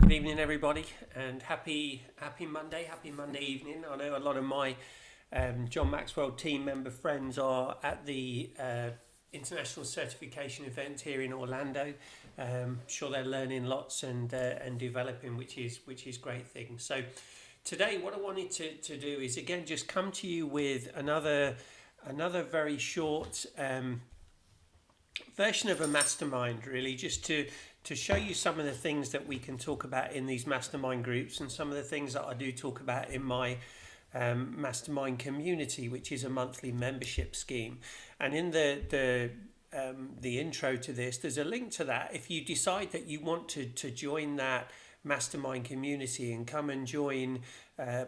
Good evening, everybody, and happy Monday, happy Monday evening. I know a lot of my John Maxwell team member friends are at the international certification event here in Orlando. Sure, they're learning lots and developing, which is great thing. So today, what I wanted to do is again just come to you with another very short version of a mastermind, really, just to show you some of the things that we can talk about in these mastermind groups and some of the things that I do talk about in my mastermind community, which is a monthly membership scheme. And in the intro to this, there's a link to that. If you decide that you want to join that mastermind community and come and join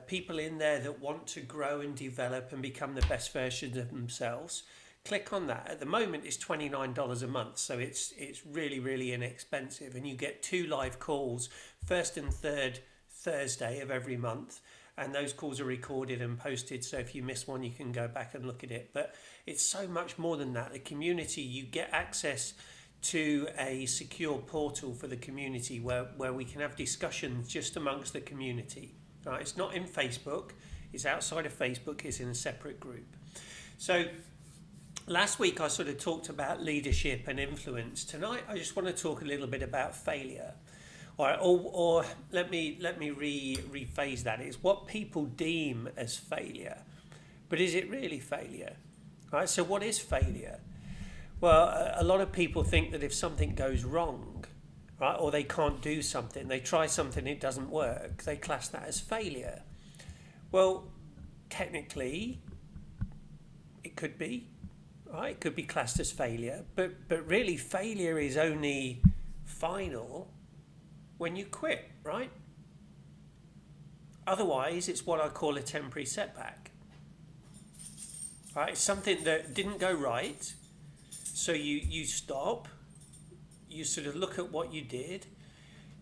people in there that want to grow and develop and become the best versions of themselves, click on that. At the moment it's $29 a month, so it's really inexpensive, and you get 2 live calls first and third Thursday of every month, and those calls are recorded and posted, so if you miss one you can go back and look at it. But it's so much more than that. The community, you get access to a secure portal for the community where we can have discussions just amongst the community. Right? It's not in Facebook, it's outside of Facebook, it's in a separate group. So last week I sort of talked about leadership and influence. Tonight I just want to talk a little bit about failure. Or let me rephrase that. It's what people deem as failure. But is it really failure? Right? So what is failure? Well, a lot of people think that if something goes wrong, right, or they can't do something, they try something, it doesn't work, they class that as failure. Well, technically it could be. Right, it could be classed as failure, but really failure is only final when you quit, right? Otherwise, it's what I call a temporary setback. Right, it's something that didn't go right, so you stop, you sort of look at what you did,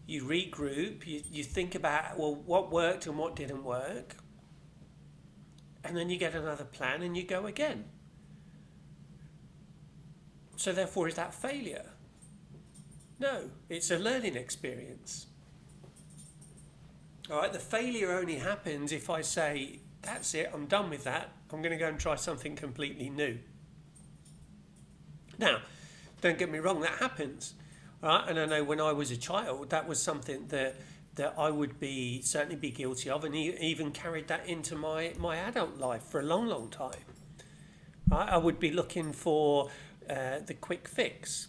you regroup, you think about, well, what worked and what didn't work, and then you get another plan and you go again. So therefore, is that failure? No, it's a learning experience. All right, the failure only happens if I say, that's it, I'm done with that, I'm going to go and try something completely new. Now, don't get me wrong, that happens. All right, and I know when I was a child, that was something that I would certainly be guilty of, and even carried that into my adult life for a long time. Right, I would be looking for the quick fix.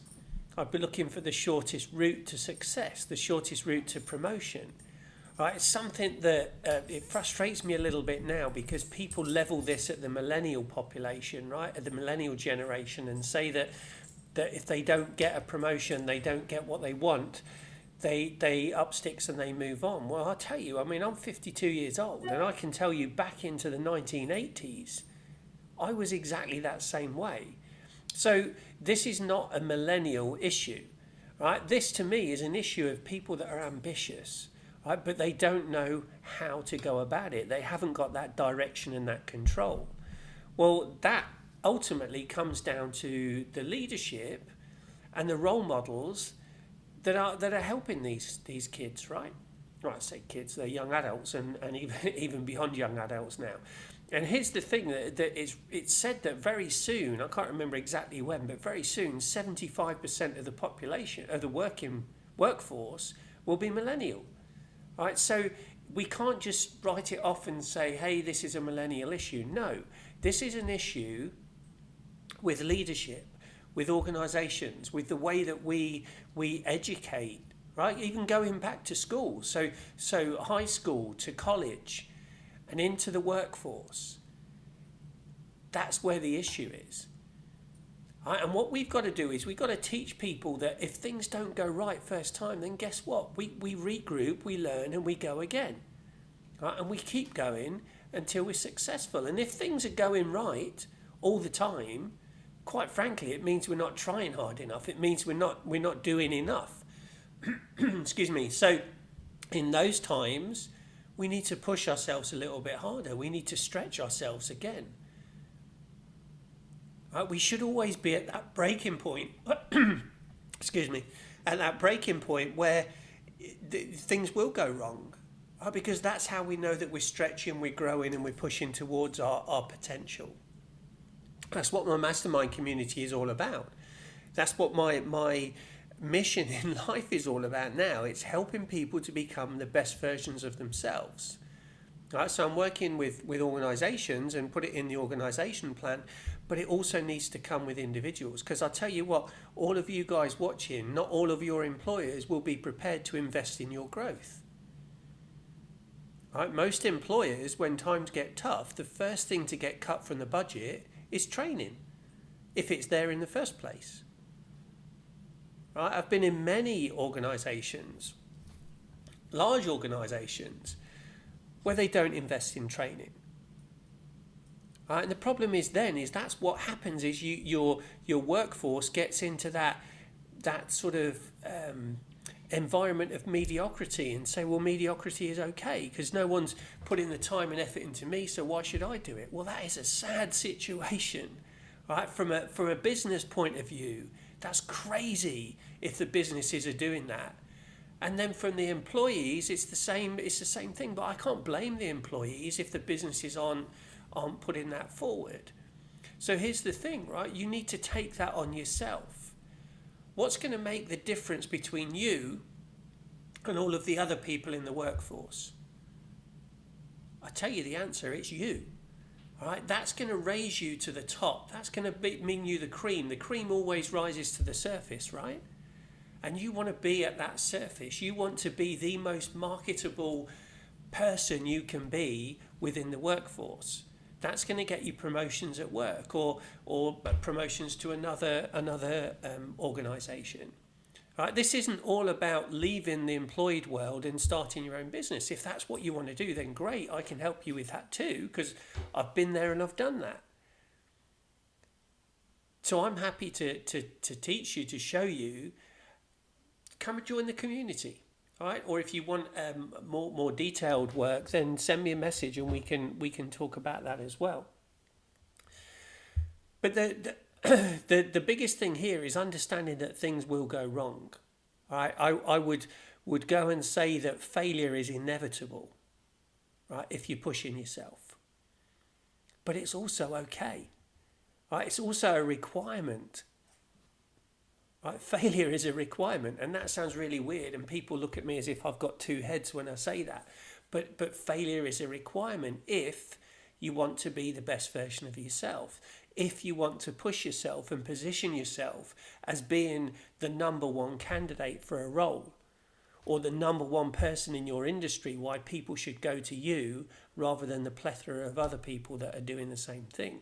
I'd be looking for the shortest route to success, the shortest route to promotion. Right, it's something that it frustrates me a little bit now, because people level this at the millennial population, right, at the millennial generation, and say that if they don't get a promotion, they don't get what they want, they up sticks and they move on. Well, I'll tell you, I mean, I'm 52 years old, and I can tell you back into the 1980s, I was exactly that same way. So this is not a millennial issue, right? This to me is an issue of people that are ambitious, right? But they don't know how to go about it. They haven't got that direction and that control. Well, that ultimately comes down to the leadership and the role models that are helping these kids, right? Well, I say kids, they're young adults and even beyond young adults now. And here's the thing, that it's said that very soon, I can't remember exactly when, but very soon 75% of the population, of the workforce, will be millennial. Right? So we can't just write it off and say, hey, this is a millennial issue. No, this is an issue with leadership, with organisations, with the way that we educate, right? Even going back to school, so high school to college and into the workforce. That's where the issue is. Right? And what we've got to do is we've got to teach people that if things don't go right first time, then guess what? We regroup, we learn, and we go again. Right? And we keep going until we're successful. And if things are going right all the time, quite frankly, it means we're not trying hard enough. It means we're not doing enough. Excuse me. So in those times, we need to push ourselves a little bit harder. We need to stretch ourselves again. Right? We should always be at that breaking point. Excuse me. At that breaking point where things will go wrong. Because that's how we know that we're stretching, we're growing, and we're pushing towards our potential. That's what my mastermind community is all about. That's what my mission in life is all about now. It's helping people to become the best versions of themselves. Right, so I'm working with organisations and put it in the organisation plan, but it also needs to come with individuals. Because I tell you what, all of you guys watching, not all of your employers will be prepared to invest in your growth. Right, most employers, when times get tough, the first thing to get cut from the budget is training, if it's there in the first place. Right, I've been in many organisations, large organisations, where they don't invest in training. Right, and the problem is that's what happens is your workforce gets into that sort of environment of mediocrity and say, well, mediocrity is okay because no one's putting the time and effort into me, so why should I do it? Well, that is a sad situation, right? From a business point of view, that's crazy if the businesses are doing that. And then from the employees, it's the same thing. But I can't blame the employees if the businesses aren't putting that forward. So here's the thing, right? You need to take that on yourself. What's going to make the difference between you and all of the other people in the workforce? I tell you the answer, it's you. All right, that's going to raise you to the top. That's going to mean you the cream. The cream always rises to the surface, right? And you want to be at that surface. You want to be the most marketable person you can be within the workforce. That's going to get you promotions at work or promotions to another organisation. Right? This isn't all about leaving the employed world and starting your own business. If that's what you want to do, then great, I can help you with that too, because I've been there and I've done that. So I'm happy to teach you, to show you. Come and join the community. All right, or if you want more detailed work, then send me a message and we can talk about that as well. But the biggest thing here is understanding that things will go wrong. All right, I would go and say that failure is inevitable, right? If you're pushing yourself, but it's also okay. Right, it's also a requirement. Right, failure is a requirement, and that sounds really weird, and people look at me as if I've got two heads when I say that. But failure is a requirement if you want to be the best version of yourself, if you want to push yourself and position yourself as being the number one candidate for a role, or the number one person in your industry, why people should go to you rather than the plethora of other people that are doing the same thing.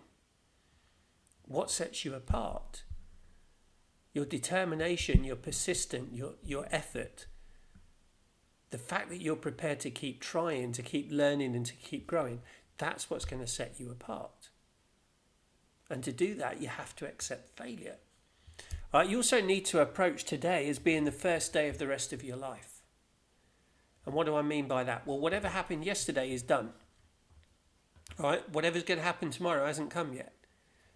What sets you apart? Your determination, your persistence, your effort, the fact that you're prepared to keep trying, to keep learning and to keep growing, that's what's going to set you apart. And to do that, you have to accept failure. Right, you also need to approach today as being the first day of the rest of your life. And what do I mean by that? Well, whatever happened yesterday is done. Right, whatever's going to happen tomorrow hasn't come yet.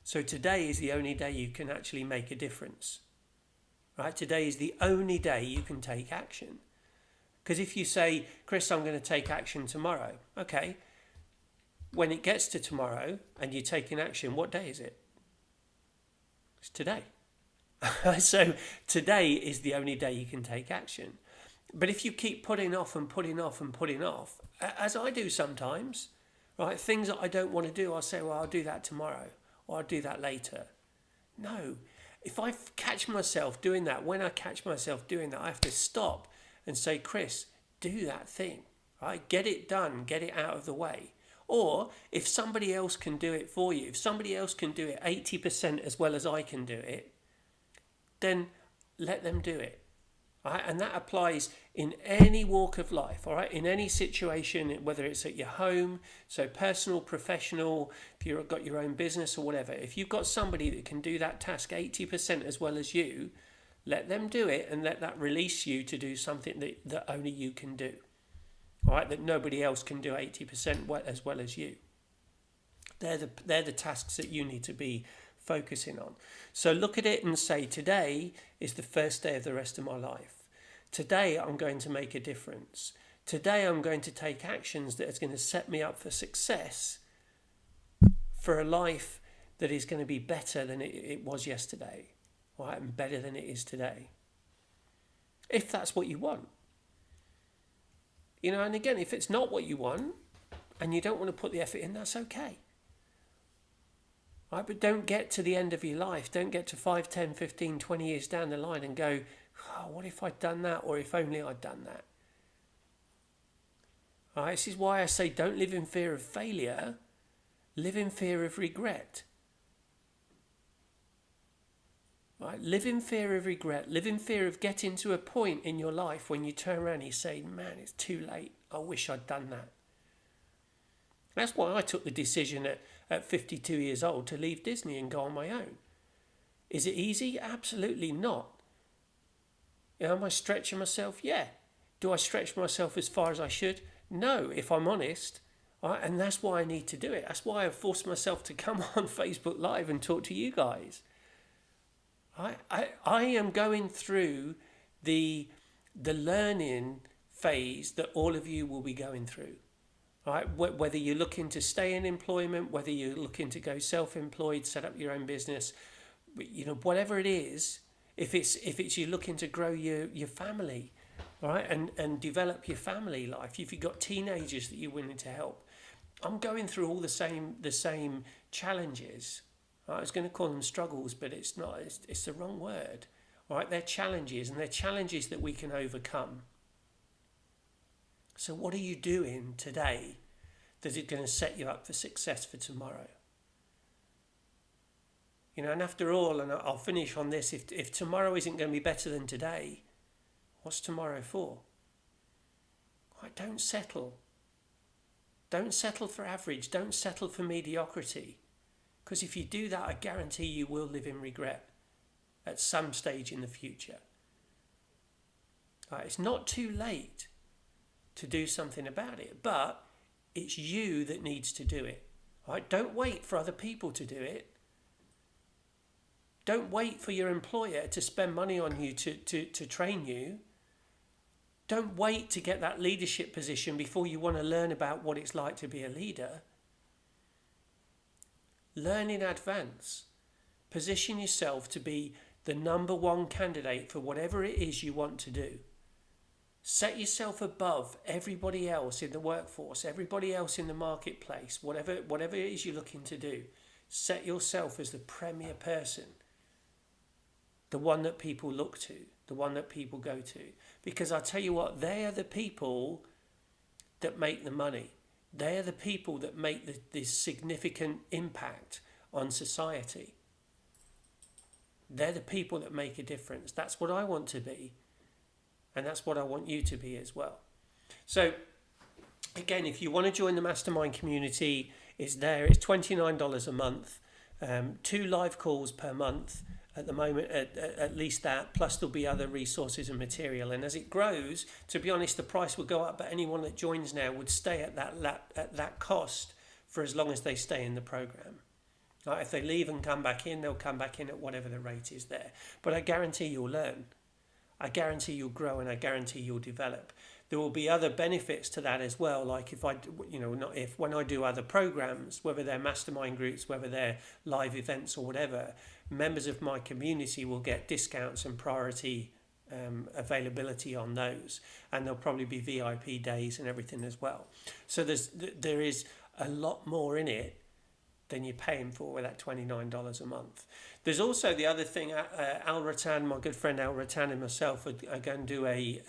So today is the only day you can actually make a difference. Right? Today is the only day you can take action. Because if you say, Chris, I'm going to take action tomorrow. Okay. When it gets to tomorrow and you're taking action, what day is it? It's today. So today is the only day you can take action. But if you keep putting off and putting off and putting off, as I do sometimes, right, things that I don't want to do, I'll say, well, I'll do that tomorrow or I'll do that later. No. If I catch myself doing that, when I catch myself doing that, I have to stop and say, Chris, do that thing, right? Get it done, get it out of the way. Or if somebody else can do it for you, if somebody else can do it 80% as well as I can do it, then let them do it. Right? And that applies in any walk of life, all right? In any situation, whether it's at your home, so personal, professional, if you've got your own business or whatever, if you've got somebody that can do that task 80% as well as you, let them do it and let that release you to do something that only you can do, all right? That nobody else can do 80% as well as you. They're the tasks that you need to be focusing on. So look at it and say, today is the first day of the rest of my life. Today I'm going to make a difference. Today I'm going to take actions that is going to set me up for success, for a life that is going to be better than it was yesterday, right? And better than it is today. If that's what you want. And again, if it's not what you want and you don't want to put the effort in, that's okay. Right? But don't get to the end of your life, don't get to 5, 10, 15, 20 years down the line and go, oh, what if I'd done that, or if only I'd done that. Right? This is why I say don't live in fear of failure, live in fear of regret. Right? Live in fear of regret, live in fear of getting to a point in your life when you turn around and you say, man, it's too late, I wish I'd done that. That's why I took the decision at 52 years old to leave Disney and go on my own. Is it easy? Absolutely not. Am I stretching myself? Yeah. Do I stretch myself as far as I should? No, if I'm honest. Right? And that's why I need to do it. That's why I've forced myself to come on Facebook Live and talk to you guys. I am going through the learning phase that all of you will be going through. Right? Whether you're looking to stay in employment, whether you're looking to go self-employed, set up your own business, whatever it is, if it's you're looking to grow your family, right, and develop your family life, if you've got teenagers that you're willing to help, I'm going through all the same challenges. Right? I was going to call them struggles, but it's not. It's the wrong word. Right? They're challenges, and they're challenges that we can overcome. So what are you doing today that is going to set you up for success for tomorrow? And after all, and I'll finish on this, if tomorrow isn't going to be better than today, what's tomorrow for? Right, don't settle. Don't settle for average. Don't settle for mediocrity. Because if you do that, I guarantee you will live in regret at some stage in the future. Right, it's not too late to do something about it, but it's you that needs to do it. Right? Don't wait for other people to do it. Don't wait for your employer to spend money on you to train you. Don't wait to get that leadership position before you want to learn about what it's like to be a leader. Learn in advance. Position yourself to be the number one candidate for whatever it is you want to do. Set yourself above everybody else in the workforce, everybody else in the marketplace, whatever it is you're looking to do. Set yourself as the premier person, the one that people look to, the one that people go to. Because I tell you what, they are the people that make the money. They are the people that make this significant impact on society. They're the people that make a difference. That's what I want to be. And that's what I want you to be as well. So, again, if you want to join the Mastermind community, it's there. It's $29 a month. 2 live calls per month at the moment, at least that. Plus, there'll be other resources and material. And as it grows, to be honest, the price will go up. But anyone that joins now would stay at that cost for as long as they stay in the program. Right? If they leave and come back in, they'll come back in at whatever the rate is there. But I guarantee you'll learn. I guarantee you'll grow, and I guarantee you'll develop. There will be other benefits to that as well, like when I do other programs, whether they're mastermind groups, whether they're live events or whatever, members of my community will get discounts and priority availability on those, and there'll probably be VIP days and everything as well. So there is a lot more in it than you're paying for with that $29 a month. There's also the other thing, Al Rattan, my good friend Al Rattan and myself are going to do I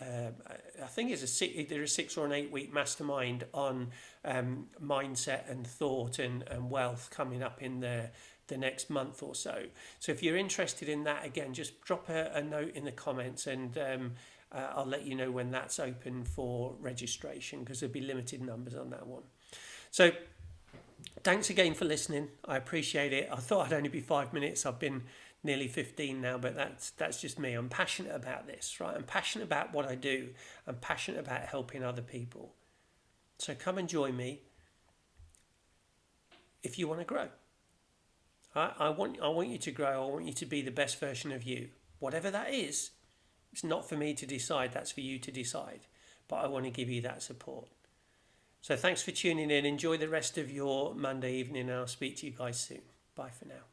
think it's either a 6 or an 8 week mastermind on mindset and thought and wealth coming up in the next month or so. So if you're interested in that, again, just drop a note in the comments, and I'll let you know when that's open for registration, because there'll be limited numbers on that one. So thanks again for listening. I appreciate it. I thought I'd only be 5 minutes. I've been nearly 15 now, but that's just me. I'm passionate about this, right? I'm passionate about what I do. I'm passionate about helping other people. So come and join me if you want to grow. I want you to grow. I want you to be the best version of you. Whatever that is, It's not for me to decide, that's for you to decide. But I want to give you that support. So thanks for tuning in. Enjoy the rest of your Monday evening, and I'll speak to you guys soon. Bye for now.